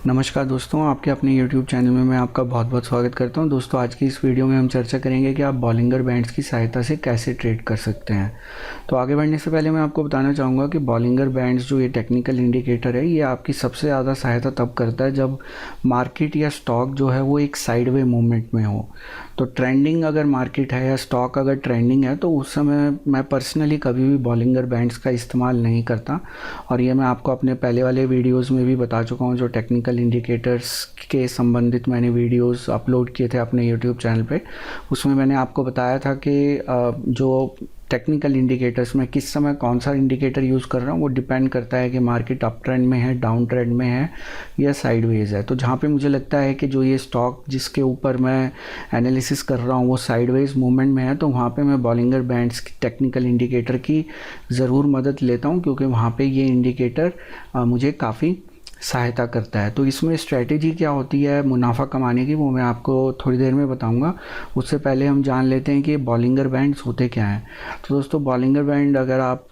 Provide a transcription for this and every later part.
नमस्कार दोस्तों, आपके अपने YouTube चैनल में मैं आपका बहुत बहुत स्वागत करता हूं। दोस्तों, आज की इस वीडियो में हम चर्चा करेंगे कि आप बॉलिंगर बैंड्स की सहायता से कैसे ट्रेड कर सकते हैं। तो आगे बढ़ने से पहले मैं आपको बताना चाहूँगा कि बॉलिंगर बैंड्स जो ये टेक्निकल इंडिकेटर है, ये आपकी सबसे ज़्यादा सहायता तब करता है जब मार्केट या स्टॉक जो है वो एक साइडवे मूवमेंट में हो। तो ट्रेंडिंग अगर मार्केट है या स्टॉक अगर ट्रेंडिंग है तो उस समय मैं पर्सनली कभी भी बॉलिंगर बैंड्स का इस्तेमाल नहीं करता, और ये मैं आपको अपने पहले वाले वीडियोज़ में भी बता चुका हूँ। जो टेक्निकल इंडिकेटर्स के संबंधित मैंने वीडियोस अपलोड किए थे अपने यूट्यूब चैनल पे, उसमें मैंने आपको बताया था कि जो टेक्निकल इंडिकेटर्स में किस समय कौन सा इंडिकेटर यूज़ कर रहा हूँ वो डिपेंड करता है कि मार्केट अप ट्रेंड में है, डाउन ट्रेंड में है या साइडवेज है। तो जहाँ पे मुझे लगता है कि जो ये स्टॉक जिसके ऊपर मैं एनालिसिस कर रहा हूँ वो साइडवेज मूवमेंट में है, तो वहाँ पे मैं बॉलिंगर बैंड्स की टेक्निकल इंडिकेटर की ज़रूर मदद लेता हूँ, क्योंकि वहाँ पे ये इंडिकेटर मुझे काफ़ी सहायता करता है। तो इसमें स्ट्रैटेजी क्या होती है मुनाफा कमाने की, वो मैं आपको थोड़ी देर में बताऊंगा। उससे पहले हम जान लेते हैं कि बॉलिंगर बैंड्स होते क्या हैं। तो दोस्तों, बॉलिंगर बैंड अगर आप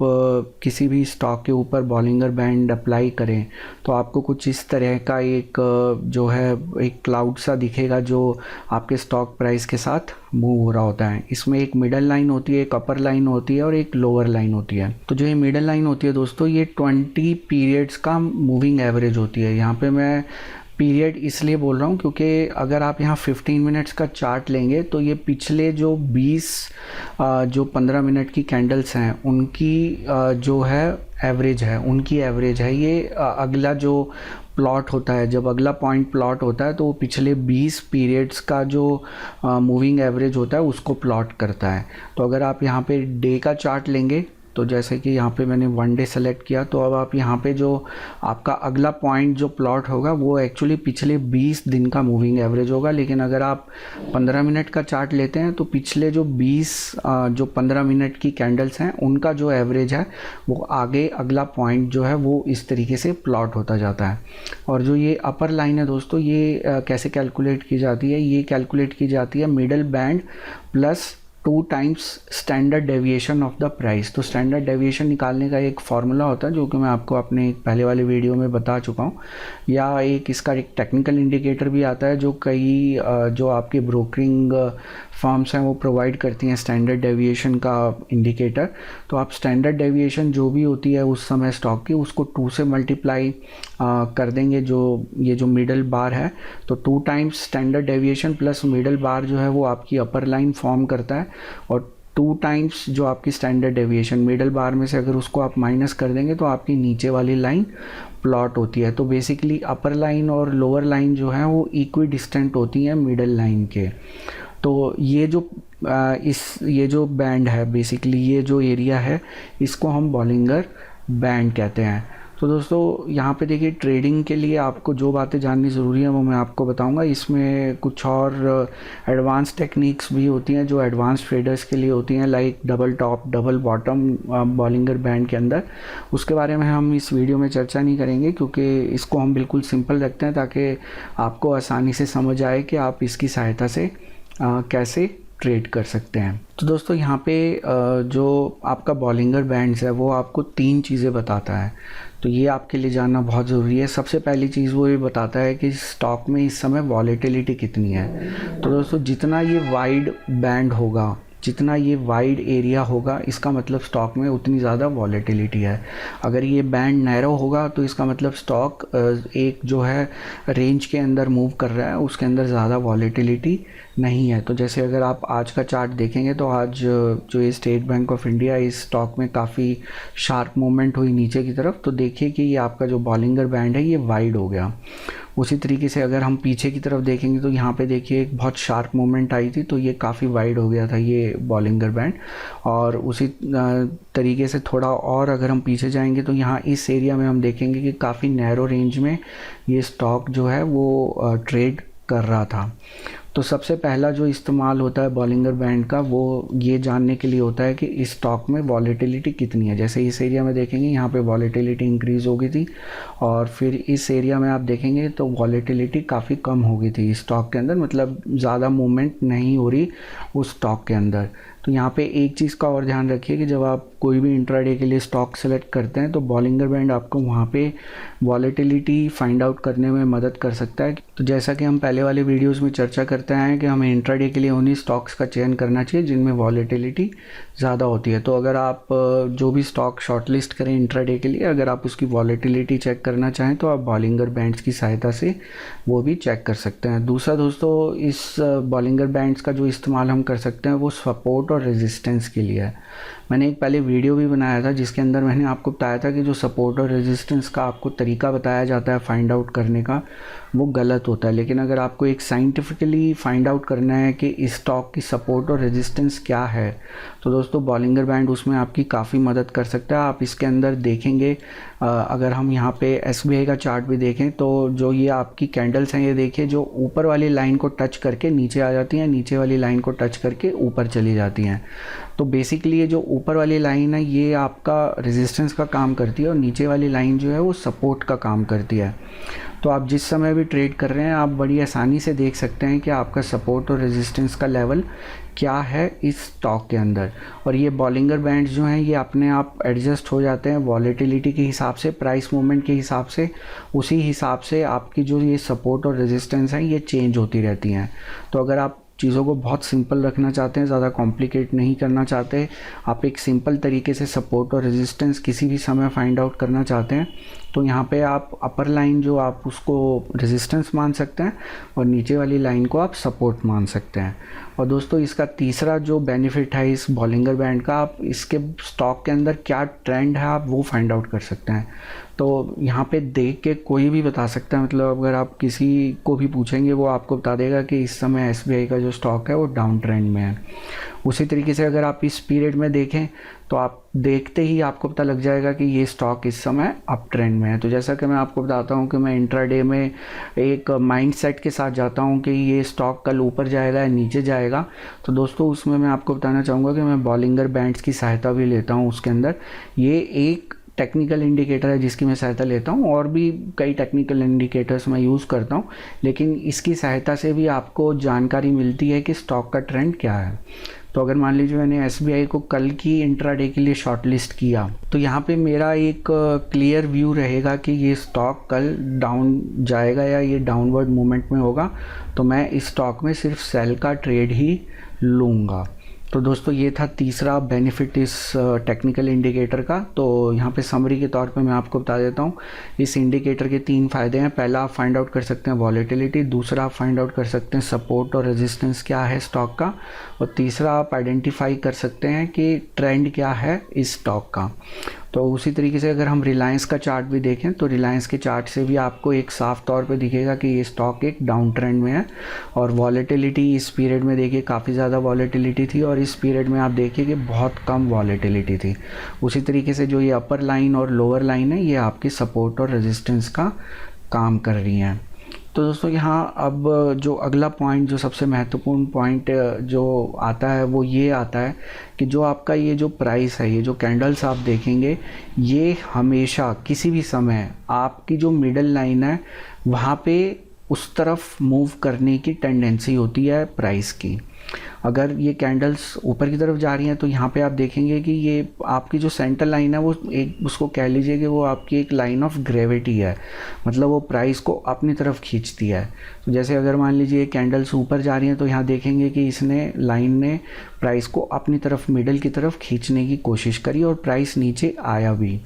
किसी भी स्टॉक के ऊपर बॉलिंगर बैंड अप्लाई करें तो आपको कुछ इस तरह का एक जो है एक क्लाउड सा दिखेगा जो आपके स्टॉक प्राइस के साथ मूव हो रहा होता है। इसमें एक मिडल लाइन होती है, एक अपर लाइन होती है और एक लोअर लाइन होती है। तो जो ये मिडल लाइन होती है दोस्तों, ये 20 पीरियड्स का मूविंग एवरेज होती है। यहाँ पे मैं पीरियड इसलिए बोल रहा हूँ क्योंकि अगर आप यहाँ 15 मिनट्स का चार्ट लेंगे तो ये पिछले जो 20 जो 15 मिनट की कैंडल्स हैं उनकी जो है एवरेज है, उनकी एवरेज है। ये अगला जो प्लॉट होता है, जब अगला पॉइंट प्लॉट होता है तो वो पिछले 20 पीरियड्स का जो मूविंग एवरेज होता है उसको प्लॉट करता है। तो अगर आप यहाँ पे डे का चार्ट लेंगे तो जैसे कि यहाँ पे मैंने 1 डे सेलेक्ट किया, तो अब आप यहाँ पे जो आपका अगला पॉइंट जो प्लॉट होगा वो एक्चुअली पिछले 20 दिन का मूविंग एवरेज होगा। लेकिन अगर आप 15 मिनट का चार्ट लेते हैं तो पिछले जो 15 मिनट की कैंडल्स हैं उनका जो एवरेज है वो आगे अगला पॉइंट जो है वो इस तरीके से प्लॉट होता जाता है। और जो ये अपर लाइन है दोस्तों, ये कैसे कैलकुलेट की जाती है? ये कैलकुलेट की जाती है middle band plus 2 times standard deviation of the price. तो स्टैंडर्ड डेविएशन निकालने का एक फार्मूला होता है जो कि मैं आपको अपने पहले वाले वीडियो में बता चुका हूँ, या इसका एक टेक्निकल इंडिकेटर भी आता है जो कई जो आपके ब्रोकरिंग फर्म्स हैं वो प्रोवाइड करती हैं स्टैंडर्ड डेविएशन का इंडिकेटर। तो आप स्टैंडर्ड डेविएशन जो भी होती है उस समय स्टॉक की, उसको 2 से मल्टीप्लाई कर देंगे। जो ये जो मिडल बार है, तो 2 times standard deviation plus middle bar जो है वो आपकी अपर लाइन फॉर्म करता है, और 2 टाइम्स जो आपकी स्टैंडर्ड डेविएशन मिडल बार में से अगर उसको आप माइनस कर देंगे तो आपकी नीचे वाली लाइन प्लॉट होती है। तो बेसिकली अपर लाइन और लोअर लाइन जो है वो इक्वी डिस्टेंट होती हैं मिडल लाइन के। तो ये जो बैंड है, बेसिकली ये जो एरिया है इसको हम बॉलिंगर बैंड कहते हैं। तो दोस्तों, यहाँ पे देखिए ट्रेडिंग के लिए आपको जो बातें जाननी ज़रूरी है वो मैं आपको बताऊंगा। इसमें कुछ और एडवांस टेक्निक्स भी होती हैं जो एडवांस ट्रेडर्स के लिए होती हैं, like double top double bottom Bollinger band के अंदर। उसके बारे में हम इस वीडियो में चर्चा नहीं करेंगे क्योंकि इसको हम बिल्कुल सिंपल रखते हैं ताकि आपको आसानी से समझ आए कि आप इसकी सहायता से कैसे ट्रेड कर सकते हैं। तो दोस्तों, यहाँ पे जो आपका बॉलिंगर बैंड्स है वो आपको 3 चीज़ें बताता है, तो ये आपके लिए जानना बहुत ज़रूरी है। सबसे पहली चीज़ वो ये बताता है कि स्टॉक में इस समय वॉलेटिलिटी कितनी है। तो दोस्तों, जितना ये वाइड बैंड होगा, जितना ये वाइड एरिया होगा, इसका मतलब स्टॉक में उतनी ज़्यादा वॉलेटिलिटी है। अगर ये बैंड नैरो होगा तो इसका मतलब स्टॉक एक जो है रेंज के अंदर मूव कर रहा है, उसके अंदर ज़्यादा वॉलेटिलिटी नहीं है। तो जैसे अगर आप आज का चार्ट देखेंगे तो आज जो ये स्टेट बैंक ऑफ इंडिया, इस स्टॉक में काफ़ी शार्प मूवमेंट हुई नीचे की तरफ, तो देखिए कि ये आपका जो बॉलिंगर बैंड है ये वाइड हो गया। उसी तरीके से अगर हम पीछे की तरफ देखेंगे तो यहाँ पे देखिए एक बहुत शार्प मूवमेंट आई थी, तो ये काफ़ी वाइड हो गया था ये बॉलिंगर बैंड। और उसी तरीके से थोड़ा और अगर हम पीछे जाएंगे तो यहाँ इस एरिया में हम देखेंगे कि काफ़ी नैरो रेंज में ये स्टॉक जो है वो ट्रेड कर रहा था। तो सबसे पहला जो इस्तेमाल होता है बॉलिंगर बैंड का वो ये जानने के लिए होता है कि इस स्टॉक में वॉलेटिलिटी कितनी है। जैसे इस एरिया में देखेंगे यहाँ पे वॉलेटिलिटी इंक्रीज़ हो गई थी, और फिर इस एरिया में आप देखेंगे तो वॉलेटिलिटी काफ़ी कम हो गई थी स्टॉक के अंदर, मतलब ज़्यादा मूवमेंट नहीं हो रही उस स्टॉक के अंदर। तो यहाँ पे एक चीज़ का और ध्यान रखिए कि जब आप कोई भी इंट्राडे के लिए स्टॉक सेलेक्ट करते हैं तो बॉलिंगर बैंड आपको वहाँ पे वॉलेटिलिटी फाइंड आउट करने में मदद कर सकता है। तो जैसा कि हम पहले वाले वीडियोस में चर्चा करते हैं कि हमें इंट्राडे के लिए उन्हीं स्टॉक्स का चयन करना चाहिए जिनमें वॉलेटिलिटी ज़्यादा होती है। तो अगर आप जो भी स्टॉक शॉर्टलिस्ट करें इंट्राडे के लिए, अगर आप उसकी वॉलेटिलिटी चेक करना चाहें तो आप बॉलिंगर बैंड्स की सहायता से वो भी चेक कर सकते हैं। दूसरा दोस्तों, इस बॉलिंगर बैंड्स का जो इस्तेमाल हम कर सकते हैं वो सपोर्ट और रेजिस्टेंस के लिए है। मैंने एक पहले वीडियो भी बनाया था जिसके अंदर मैंने आपको बताया था कि जो सपोर्ट और रेजिस्टेंस का आपको तरीका बताया जाता है फाइंड आउट करने का, वो गलत होता है। लेकिन अगर आपको एक साइंटिफिकली फाइंड आउट करना है कि इस स्टॉक की सपोर्ट और रेजिस्टेंस क्या है, तो दोस्तों बॉलिंगर बैंड उसमें आपकी काफ़ी मदद कर सकता है। आप इसके अंदर देखेंगे, अगर हम यहाँ पे SBI का चार्ट भी देखें तो जो ये आपकी कैंडल्स हैं, ये देखिए जो ऊपर वाली लाइन को टच करके नीचे आ जाती हैं, नीचे वाली लाइन को टच करके ऊपर चली जाती हैं। तो बेसिकली ये जो ऊपर वाली लाइन है ये आपका रेजिस्टेंस का काम करती है और नीचे वाली लाइन जो है वो सपोर्ट का काम करती है। तो आप जिस समय भी ट्रेड कर रहे हैं आप बड़ी आसानी से देख सकते हैं कि आपका सपोर्ट और रेजिस्टेंस का लेवल क्या है इस स्टॉक के अंदर। और ये बॉलिंगर बैंड्स जो हैं ये अपने आप एडजस्ट हो जाते हैं वॉलेटिलिटी के हिसाब से, प्राइस मूवमेंट के हिसाब से। उसी हिसाब से आपकी जो ये सपोर्ट और रेजिस्टेंस हैं ये चेंज होती रहती हैं। तो अगर आप चीज़ों को बहुत सिंपल रखना चाहते हैं, ज़्यादा कॉम्प्लिकेट नहीं करना चाहते, आप एक सिंपल तरीके से सपोर्ट और रेजिस्टेंस किसी भी समय फाइंड आउट करना चाहते हैं, तो यहाँ पे आप अपर लाइन जो आप उसको रेजिस्टेंस मान सकते हैं और नीचे वाली लाइन को आप सपोर्ट मान सकते हैं। और दोस्तों इसका तीसरा जो बेनिफिट है इस बॉलिंगर बैंड का, आप इसके स्टॉक के अंदर क्या ट्रेंड है आप वो फाइंड आउट कर सकते हैं। तो यहाँ पे देख के कोई भी बता सकता है, मतलब अगर आप किसी को भी पूछेंगे वो आपको बता देगा कि इस समय SBI का जो स्टॉक है वो डाउन ट्रेंड में है। उसी तरीके से अगर आप इस पीरियड में देखें तो आप देखते ही आपको पता लग जाएगा कि ये स्टॉक इस समय अप ट्रेंड में है। तो जैसा कि मैं आपको बताता हूँ कि मैं इंट्राडे में एक माइंडसेट के साथ जाता हूँ कि ये स्टॉक कल ऊपर जाएगा या नीचे जाएगा, तो दोस्तों उसमें मैं आपको बताना चाहूँगा कि मैं बॉलिंगर बैंड्स की सहायता भी लेता हूँ उसके अंदर। ये एक टेक्निकल इंडिकेटर है जिसकी मैं सहायता लेता हूँ, और भी कई टेक्निकल इंडिकेटर्स मैं यूज़ करता हूँ, लेकिन इसकी सहायता से भी आपको जानकारी मिलती है कि स्टॉक का ट्रेंड क्या है। तो अगर मान लीजिए मैंने SBI को कल की इंट्राडे के लिए शॉर्टलिस्ट किया, तो यहाँ पे मेरा एक क्लियर व्यू रहेगा कि ये स्टॉक कल डाउन जाएगा या ये डाउनवर्ड मूवमेंट में होगा, तो मैं इस स्टॉक में सिर्फ सेल का ट्रेड ही लूँगा। तो दोस्तों ये था तीसरा बेनिफिट इस टेक्निकल इंडिकेटर का। तो यहाँ पे समरी के तौर पे मैं आपको बता देता हूँ, इस इंडिकेटर के 3 फ़ायदे हैं। पहला, आप फाइंड आउट कर सकते हैं वॉलेटिलिटी। दूसरा, आप फाइंड आउट कर सकते हैं सपोर्ट और रेजिस्टेंस क्या है स्टॉक का। और तीसरा, आप आइडेंटिफाई कर सकते हैं कि ट्रेंड क्या है इस स्टॉक का। तो उसी तरीके से अगर हम रिलायंस का चार्ट भी देखें तो रिलायंस के चार्ट से भी आपको एक साफ तौर पे दिखेगा कि ये स्टॉक एक डाउन ट्रेंड में है। और वॉलेटिलिटी इस पीरियड में देखिए काफ़ी ज़्यादा वॉलेटिलिटी थी, और इस पीरियड में आप देखिए कि बहुत कम वॉलेटिलिटी थी। उसी तरीके से जो ये अपर लाइन और लोअर लाइन है ये आपकी सपोर्ट और रेजिस्टेंस का काम कर रही हैं। तो दोस्तों यहाँ अब जो अगला पॉइंट, जो सबसे महत्वपूर्ण पॉइंट जो आता है वो ये आता है कि जो आपका ये जो प्राइस है, ये जो कैंडल्स आप देखेंगे, ये हमेशा किसी भी समय आपकी जो मिडल लाइन है वहाँ पे उस तरफ मूव करने की टेंडेंसी होती है प्राइस की। अगर ये कैंडल्स ऊपर की तरफ जा रही हैं तो यहाँ पे आप देखेंगे कि ये आपकी जो सेंटर लाइन है वो एक, उसको कह लीजिए कि वो आपकी एक लाइन ऑफ ग्रेविटी है, मतलब वो प्राइस को अपनी तरफ खींचती है। तो जैसे अगर मान लीजिए कैंडल्स ऊपर जा रही हैं तो यहाँ देखेंगे कि इसने लाइन ने प्राइस को अपनी तरफ मिडल की तरफ खींचने की कोशिश करी और प्राइस नीचे आया भी।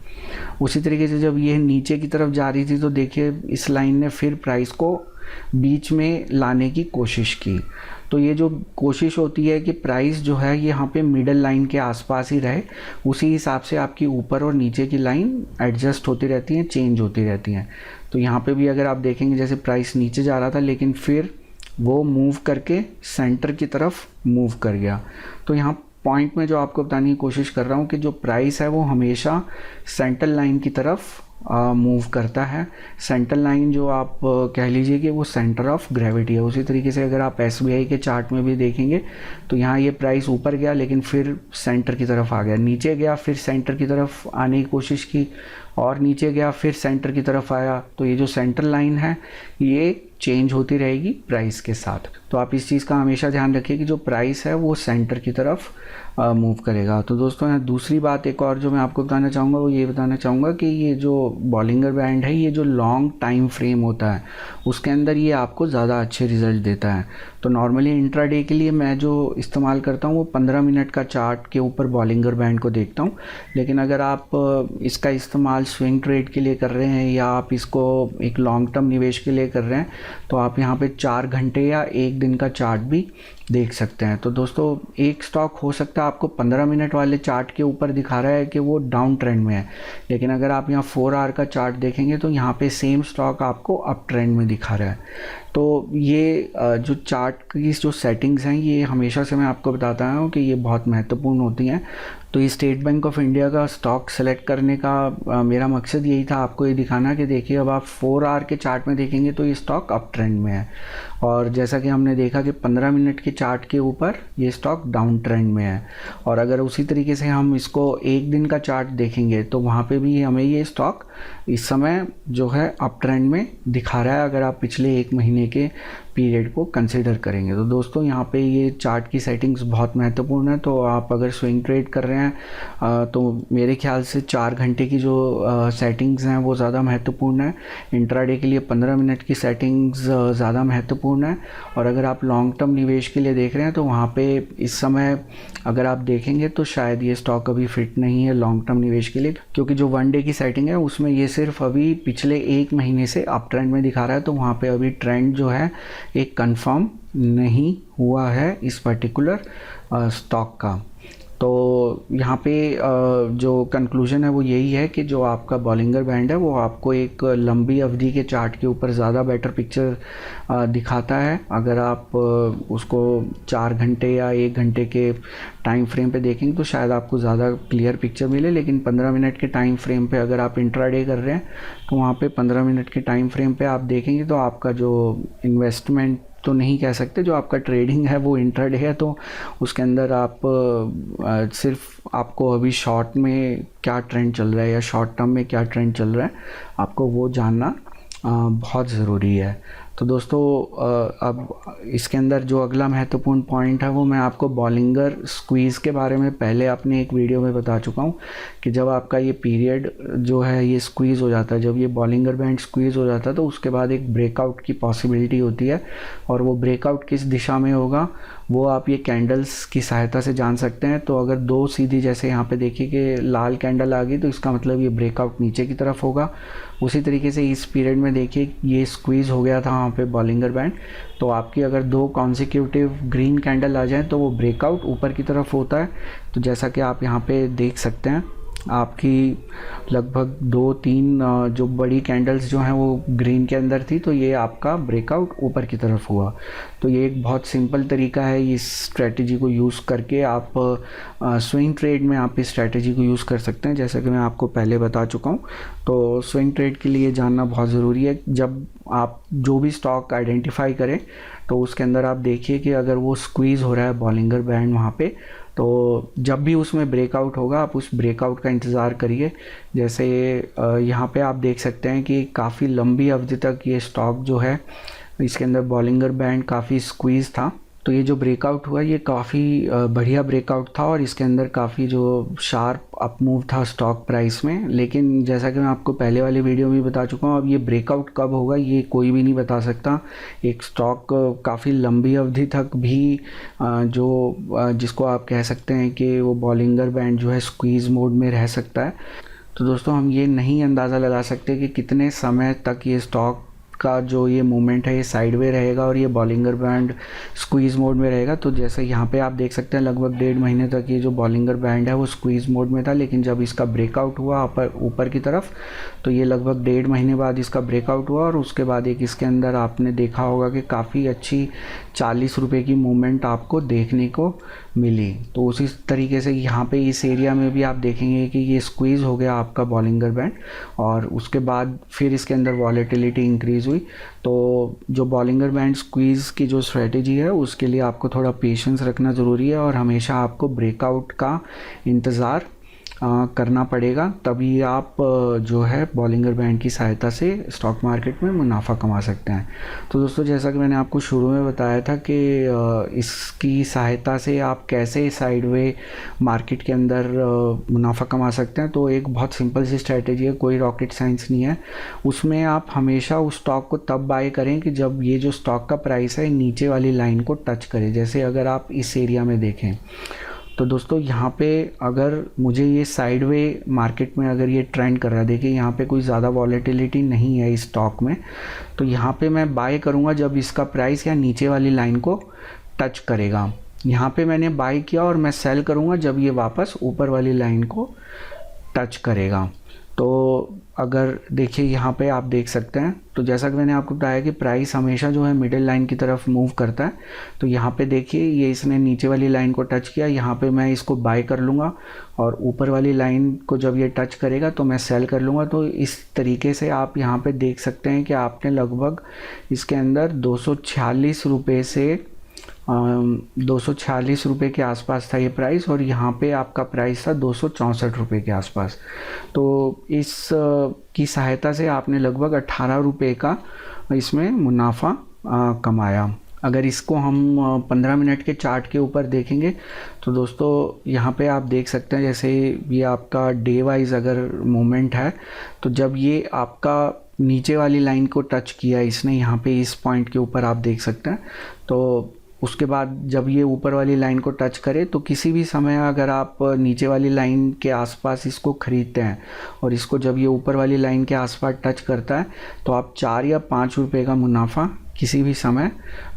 उसी तरीके से जब ये नीचे की तरफ जा रही थी तो देखिए इस लाइन ने फिर प्राइस को बीच में लाने की कोशिश की। तो ये जो कोशिश होती है कि प्राइस जो है ये यहाँ पे मिडल लाइन के आसपास ही रहे, उसी हिसाब से आपकी ऊपर और नीचे की लाइन एडजस्ट होती रहती हैं, चेंज होती रहती हैं। तो यहाँ पे भी अगर आप देखेंगे जैसे प्राइस नीचे जा रहा था लेकिन फिर वो मूव करके सेंटर की तरफ मूव कर गया। तो यहाँ पॉइंट में जो आपको बताने की कोशिश कर रहा हूँ कि जो प्राइस है वो हमेशा सेंटर लाइन की तरफ मूव करता है। सेंटर लाइन जो आप कह लीजिए कि वो सेंटर ऑफ ग्रेविटी है। उसी तरीके से अगर आप SBI के चार्ट में भी देखेंगे तो यहाँ ये प्राइस ऊपर गया लेकिन फिर सेंटर की तरफ आ गया, नीचे गया फिर सेंटर की तरफ आने की कोशिश की और नीचे गया फिर सेंटर की तरफ आया। तो ये जो सेंटर लाइन है ये चेंज होती रहेगी प्राइस के साथ। तो आप इस चीज़ का हमेशा ध्यान रखिए कि जो प्राइस है वो सेंटर की तरफ मूव करेगा। तो दोस्तों यहाँ दूसरी बात एक और जो मैं आपको बताना चाहूँगा वो ये बताना चाहूँगा कि ये जो बॉलिंगर बैंड है ये जो लॉन्ग टाइम फ्रेम होता है उसके अंदर ये आपको ज़्यादा अच्छे रिजल्ट देता है। तो नॉर्मली इंट्राडे के लिए मैं जो इस्तेमाल करता हूँ वो 15 मिनट का चार्ट के ऊपर बॉलिंगर बैंड को देखता हूँ। लेकिन अगर आप इसका इस्तेमाल स्विंग ट्रेड के लिए कर रहे हैं या आप इसको एक लॉन्ग टर्म निवेश के लिए कर रहे हैं तो आप यहाँ पे 4 घंटे या 1 दिन का चार्ट भी देख सकते हैं। तो दोस्तों एक स्टॉक हो सकता है आपको 15 मिनट वाले चार्ट के ऊपर दिखा रहा है कि वो डाउन ट्रेंड में है, लेकिन अगर आप यहाँ 4 आवर का चार्ट देखेंगे तो यहाँ पे सेम स्टॉक आपको अप ट्रेंड में दिखा रहा है। तो ये जो चार्ट की जो सेटिंग्स हैं ये हमेशा से मैं आपको बताता हूँ कि ये बहुत महत्वपूर्ण होती हैं। तो ये स्टेट बैंक ऑफ इंडिया का स्टॉक सेलेक्ट करने का मेरा मकसद यही था, आपको ये दिखाना कि देखिए अब आप 4 आवर के चार्ट में देखेंगे तो ये स्टॉक अप ट्रेंड में है, और जैसा कि हमने देखा कि 15 मिनट के चार्ट के ऊपर ये स्टॉक डाउन ट्रेंड में है। और अगर उसी तरीके से हम इसको 1 दिन का चार्ट देखेंगे तो वहाँ पे भी हमें ये स्टॉक इस समय जो है अप ट्रेंड में दिखा रहा है, अगर आप पिछले 1 महीने के पीरियड को कंसिडर करेंगे। तो दोस्तों यहाँ पे ये चार्ट की सेटिंग्स बहुत महत्वपूर्ण है। तो आप अगर स्विंग ट्रेड कर रहे हैं तो मेरे ख्याल से 4 घंटे की जो सेटिंग्स हैं वो ज़्यादा महत्वपूर्ण है। इंट्राडे के लिए 15 मिनट की सेटिंग्स ज़्यादा महत्वपूर्ण है। और अगर आप लॉन्ग टर्म निवेश के लिए देख रहे हैं तो वहाँ पे इस समय अगर आप देखेंगे तो शायद ये स्टॉक अभी फिट नहीं है लॉन्ग टर्म निवेश के लिए, क्योंकि जो 1 डे की सेटिंग है उसमें ये सिर्फ अभी पिछले 1 महीने से अप ट्रेंड में दिखा रहा है। तो वहाँ पे अभी ट्रेंड जो है एक कंफर्म नहीं हुआ है इस पर्टिकुलर स्टॉक का। तो यहाँ पे जो कंक्लूजन है वो यही है कि जो आपका बॉलिंगर बैंड है वो आपको एक लंबी अवधि के चार्ट के ऊपर ज़्यादा बेटर पिक्चर दिखाता है। अगर आप उसको 4 घंटे या 1 घंटे के टाइम फ्रेम पे देखेंगे तो शायद आपको ज़्यादा क्लियर पिक्चर मिले, लेकिन 15 मिनट के टाइम फ्रेम पे अगर आप इंट्राडे कर रहे हैं तो वहाँ पे 15 मिनट के टाइम फ्रेम पे आप देखेंगे तो आपका जो इन्वेस्टमेंट तो नहीं कह सकते, जो आपका ट्रेडिंग है वो इंट्राडे है, तो उसके अंदर आप सिर्फ आपको अभी शॉर्ट में क्या ट्रेंड चल रहा है या शॉर्ट टर्म में क्या ट्रेंड चल रहा है आपको वो जानना बहुत ज़रूरी है। तो दोस्तों अब इसके अंदर जो अगला महत्वपूर्ण पॉइंट है वो मैं आपको बॉलिंगर स्क्वीज़ के बारे में पहले अपने एक वीडियो में बता चुका हूँ कि जब आपका ये पीरियड जो है ये स्क्वीज़ हो जाता है, जब ये बॉलिंगर बैंड स्क्वीज़ हो जाता है तो उसके बाद एक ब्रेकआउट की पॉसिबिलिटी होती है। और वो ब्रेकआउट किस दिशा में होगा वो आप ये कैंडल्स की सहायता से जान सकते हैं। तो अगर 2 सीधी जैसे यहाँ पे देखिए कि लाल कैंडल आ गई तो इसका मतलब ये ब्रेकआउट नीचे की तरफ होगा। उसी तरीके से इस पीरियड में देखिए ये स्क्वीज़ हो गया था वहाँ पे बॉलिंगर बैंड, तो आपकी अगर 2 कॉन्सिक्यूटिव ग्रीन कैंडल आ जाए तो वो ब्रेकआउट ऊपर की तरफ होता है। तो जैसा कि आप यहाँ पे देख सकते हैं आपकी लगभग 2-3 जो बड़ी कैंडल्स जो हैं वो ग्रीन के अंदर थी, तो ये आपका ब्रेकआउट ऊपर की तरफ हुआ। तो ये एक बहुत सिंपल तरीका है, इस स्ट्रेटजी को यूज़ करके आप स्विंग ट्रेड में आप इस स्ट्रेटजी को यूज़ कर सकते हैं, जैसा कि मैं आपको पहले बता चुका हूँ। तो स्विंग ट्रेड के लिए जानना बहुत ज़रूरी है। जब आप जो भी स्टॉक आइडेंटिफाई करें तो उसके अंदर आप देखिए कि अगर वो स्क्वीज़ हो रहा है बॉलिंगर बैंड वहाँ पे, तो जब भी उसमें ब्रेकआउट होगा आप उस ब्रेकआउट का इंतज़ार करिए। जैसे यहाँ पे आप देख सकते हैं कि काफ़ी लंबी अवधि तक ये स्टॉक जो है इसके अंदर बॉलिंगर बैंड काफ़ी स्क्वीज़ था। तो ये जो ब्रेकआउट हुआ ये काफ़ी बढ़िया ब्रेकआउट था और इसके अंदर काफ़ी जो शार्प अप मूव था स्टॉक प्राइस में। लेकिन जैसा कि मैं आपको पहले वाले वीडियो में बता चुका हूँ अब ये ब्रेकआउट कब होगा ये कोई भी नहीं बता सकता। एक स्टॉक काफ़ी लंबी अवधि तक भी जो जिसको आप कह सकते हैं कि वो बॉलिंगर बैंड जो है स्क्वीज़ मोड में रह सकता है। तो दोस्तों हम ये नहीं अंदाज़ा लगा सकते कि कितने समय तक ये स्टॉक का जो ये मूवमेंट है ये साइडवे रहेगा और ये बॉलिंगर बैंड स्क्वीज़ मोड में रहेगा। तो जैसे यहाँ पे आप देख सकते हैं लगभग 1.5 महीने तक ये जो बॉलिंगर बैंड है वो स्क्वीज़ मोड में था, लेकिन जब इसका ब्रेकआउट हुआ ऊपर की तरफ तो ये लगभग 1.5 महीने बाद इसका ब्रेकआउट हुआ और उसके बाद एक इसके अंदर आपने देखा होगा कि काफ़ी अच्छी 40 रुपये की मूवमेंट आपको देखने को मिली। तो उसी तरीके से यहाँ पे इस एरिया में भी आप देखेंगे कि ये स्क्वीज़ हो गया आपका बॉलिंगर बैंड और उसके बाद फिर इसके अंदर वॉलेटिलिटी इंक्रीज़ हुई। तो जो बॉलिंगर बैंड स्क्वीज़ की जो स्ट्रेटजी है उसके लिए आपको थोड़ा पेशेंस रखना ज़रूरी है और हमेशा आपको ब्रेकआउट का इंतज़ार करना पड़ेगा, तभी आप जो है बॉलिंगर बैंड की सहायता से स्टॉक मार्केट में मुनाफा कमा सकते हैं। तो दोस्तों, जैसा कि मैंने आपको शुरू में बताया था कि इसकी सहायता से आप कैसे साइडवे मार्केट के अंदर मुनाफा कमा सकते हैं। तो एक बहुत सिंपल सी स्ट्रैटेजी है, कोई रॉकेट साइंस नहीं है। उसमें आप हमेशा उस स्टॉक को तब बाय करें कि जब ये जो स्टॉक का प्राइस है नीचे वाली लाइन को टच करे। जैसे अगर आप इस एरिया में देखें तो दोस्तों, यहाँ पे अगर मुझे ये साइडवे मार्केट में अगर ये ट्रेंड कर रहा है, देखिए यहाँ पे कोई ज़्यादा वॉलेटिलिटी नहीं है इस स्टॉक में, तो यहाँ पे मैं बाय करूँगा जब इसका प्राइस या नीचे वाली लाइन को टच करेगा। यहाँ पे मैंने बाय किया और मैं सेल करूँगा जब ये वापस ऊपर वाली लाइन को टच करेगा। तो अगर देखिए यहाँ पे आप देख सकते हैं, तो जैसा कि मैंने आपको बताया कि प्राइस हमेशा जो है मिडिल लाइन की तरफ मूव करता है। तो यहाँ पे देखिए ये इसने नीचे वाली लाइन को टच किया, यहाँ पे मैं इसको बाय कर लूँगा और ऊपर वाली लाइन को जब ये टच करेगा तो मैं सेल कर लूँगा। तो इस तरीके से आप यहाँ पे देख सकते हैं कि आपने लगभग इसके अंदर 246 रुपये से 246 रुपये के आसपास था ये प्राइस, और यहाँ पे आपका प्राइस था 264 रुपये के आसपास। तो इस की सहायता से आपने लगभग 18 रुपये का इसमें मुनाफा कमाया। अगर इसको हम 15 मिनट के चार्ट के ऊपर देखेंगे तो दोस्तों, यहाँ पे आप देख सकते हैं जैसे ये आपका डे वाइज अगर मूवमेंट है, तो जब ये आपका नीचे वाली लाइन को टच किया इसने, यहाँ पे इस पॉइंट के ऊपर आप देख सकते हैं, तो उसके बाद जब ये ऊपर वाली लाइन को टच करे तो किसी भी समय अगर आप नीचे वाली लाइन के आसपास इसको ख़रीदते हैं और इसको जब ये ऊपर वाली लाइन के आसपास टच करता है तो आप 4 या 5 रुपये का मुनाफा किसी भी समय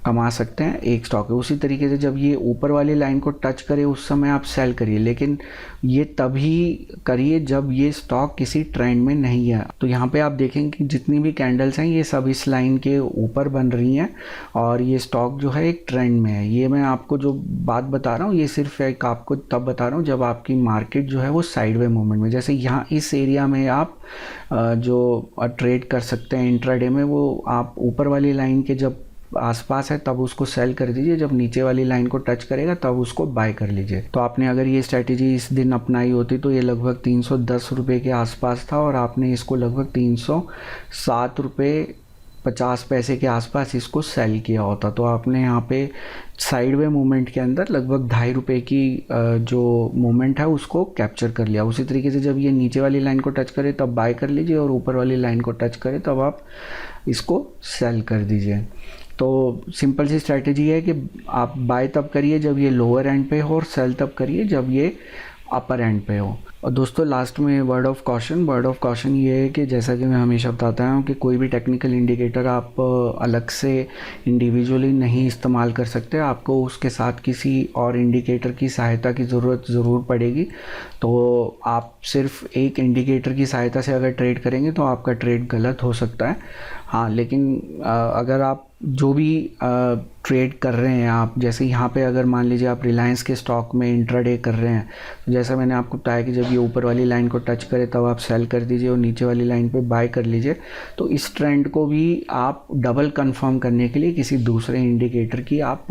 कमा सकते हैं एक स्टॉक है। उसी तरीके से जब ये ऊपर वाली लाइन को टच करे उस समय आप सेल करिए, लेकिन ये तभी करिए जब ये स्टॉक किसी ट्रेंड में नहीं है। तो यहाँ पे आप देखेंगे कि जितनी भी कैंडल्स हैं ये सब इस लाइन के ऊपर बन रही हैं और ये स्टॉक जो है एक ट्रेंड में है। ये मैं आपको जो बात बता रहा हूँ ये सिर्फ एक आपको तब बता रहा हूँ जब आपकी मार्केट जो है वो साइडवे मूवमेंट में, जैसे यहाँ इस एरिया में आप जो ट्रेड कर सकते हैं इंट्राडे में, वो आप ऊपर वाली लाइन के जब आसपास है तब उसको सेल कर दीजिए, जब नीचे वाली लाइन को टच करेगा तब उसको बाय कर लीजिए। तो आपने अगर ये स्ट्रैटेजी इस दिन अपनाई होती तो ये लगभग 310 रुपये के आसपास था और आपने इसको लगभग 307 रुपये 50 पैसे के आसपास इसको सेल किया होता, तो आपने यहाँ पे साइडवे मूवमेंट के अंदर लगभग 2.5 रुपये की जो मूवमेंट है उसको कैप्चर कर लिया। उसी तरीके से जब ये नीचे वाली लाइन को टच करे तब बाय कर लीजिए और ऊपर वाली लाइन को टच करे तब आप इसको सेल कर दीजिए। तो सिंपल सी स्ट्रैटेजी है कि आप बाय तब करिए जब ये लोअर एंड पे हो और सेल तब करिए जब ये अपर एंड पे हो। और दोस्तों, लास्ट में वर्ड ऑफ कॉशन ये है कि जैसा कि मैं हमेशा बताता हूँ कि कोई भी टेक्निकल इंडिकेटर आप अलग से इंडिविजुअली नहीं इस्तेमाल कर सकते, आपको उसके साथ किसी और इंडिकेटर की सहायता की ज़रूरत ज़रूर पड़ेगी। तो आप सिर्फ एक इंडिकेटर की सहायता से अगर ट्रेड करेंगे तो आपका ट्रेड गलत हो सकता है। हाँ, लेकिन अगर आप जो भी ट्रेड कर रहे हैं, आप जैसे यहाँ पे अगर मान लीजिए आप रिलायंस के स्टॉक में इंट्राडे कर रहे हैं, तो जैसा मैंने आपको बताया कि जब ये ऊपर वाली लाइन को टच करे तब आप सेल कर दीजिए और नीचे वाली लाइन पे बाय कर लीजिए। तो इस ट्रेंड को भी आप डबल कंफर्म करने के लिए किसी दूसरे इंडिकेटर की आप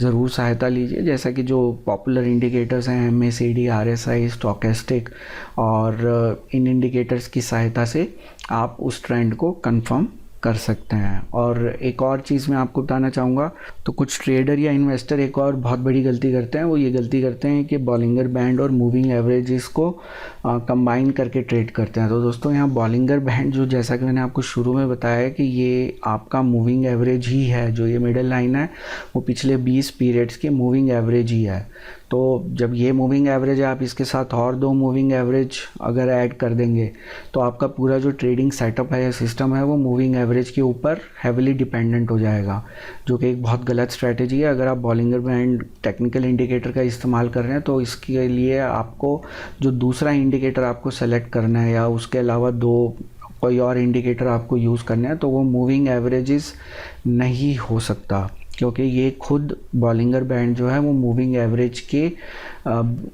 ज़रूर सहायता लीजिए, जैसा कि जो पॉपुलर इंडिकेटर्स हैं MACD, RSI, स्टॉकेस्टिक, और इन इंडिकेटर्स की सहायता से आप उस ट्रेंड को कंफर्म कर सकते हैं। और एक और चीज़ मैं आपको बताना चाहूँगा, तो कुछ ट्रेडर या इन्वेस्टर एक और बहुत बड़ी गलती करते हैं, वो ये गलती करते हैं कि बॉलिंगर बैंड और मूविंग एवरेजेस को कंबाइन करके ट्रेड करते हैं। तो दोस्तों, यहाँ बॉलिंगर बैंड जो, जैसा कि मैंने आपको शुरू में बताया है कि ये आपका मूविंग एवरेज ही है, जो ये मिडिल लाइन है वो पिछले 20 पीरियड्स की मूविंग एवरेज ही है। तो जब ये मूविंग एवरेज है, आप इसके साथ और 2 मूविंग एवरेज अगर ऐड कर देंगे तो आपका पूरा जो ट्रेडिंग सेटअप है या सिस्टम है वो मूविंग एवरेज के ऊपर हैविली डिपेंडेंट हो जाएगा, जो कि एक बहुत गलत स्ट्रैटेजी है। अगर आप बॉलिंगर बैंड टेक्निकल इंडिकेटर का इस्तेमाल कर रहे हैं तो इसके लिए आपको जो दूसरा इंडिकेटर आपको सेलेक्ट करना है या उसके अलावा 2 कोई और इंडिकेटर आपको यूज़ करना है, तो वो मूविंग एवरेजेस नहीं हो सकता, क्योंकि ये खुद बॉलिंगर बैंड जो है वो मूविंग एवरेज के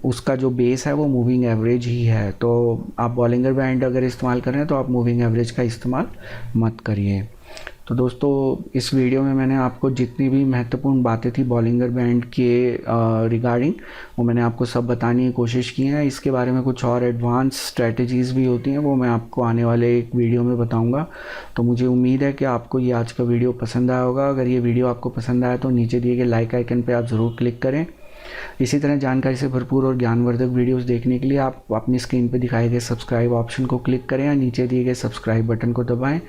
उसका जो बेस है वो मूविंग एवरेज ही है। तो आप बॉलिंगर बैंड अगर इस्तेमाल कर रहे हैं तो आप मूविंग एवरेज का इस्तेमाल मत करिए। तो दोस्तों इस वीडियो में मैंने आपको जितनी भी महत्वपूर्ण बातें थी बॉलिंगर बैंड के रिगार्डिंग, वो मैंने आपको सब बताने की कोशिश की है। इसके बारे में कुछ और एडवांस स्ट्रेटजीज़ भी होती हैं, वो मैं आपको आने वाले एक वीडियो में बताऊंगा। तो मुझे उम्मीद है कि आपको ये आज का वीडियो पसंद आया होगा। अगर ये वीडियो आपको पसंद आया तो नीचे दिए गए लाइक आइकन पर आप ज़रूर क्लिक करें। इसी तरह जानकारी से भरपूर और ज्ञानवर्धक वीडियोस देखने के लिए आप अपनी स्क्रीन पर दिखाए गए सब्सक्राइब ऑप्शन को क्लिक करें या नीचे दिए गए सब्सक्राइब बटन को दबाएं।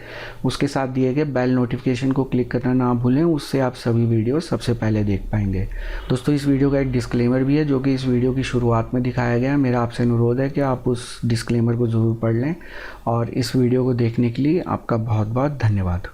उसके साथ दिए गए बेल नोटिफिकेशन को क्लिक करना ना भूलें, उससे आप सभी वीडियो सबसे पहले देख पाएंगे। दोस्तों इस वीडियो का एक डिस्क्लेमर भी है जो कि इस वीडियो की शुरुआत में दिखाया गया है। मेरा आपसे अनुरोध है कि आप उस डिस्क्लेमर को ज़रूर पढ़ लें। और इस वीडियो को देखने के लिए आपका बहुत बहुत धन्यवाद।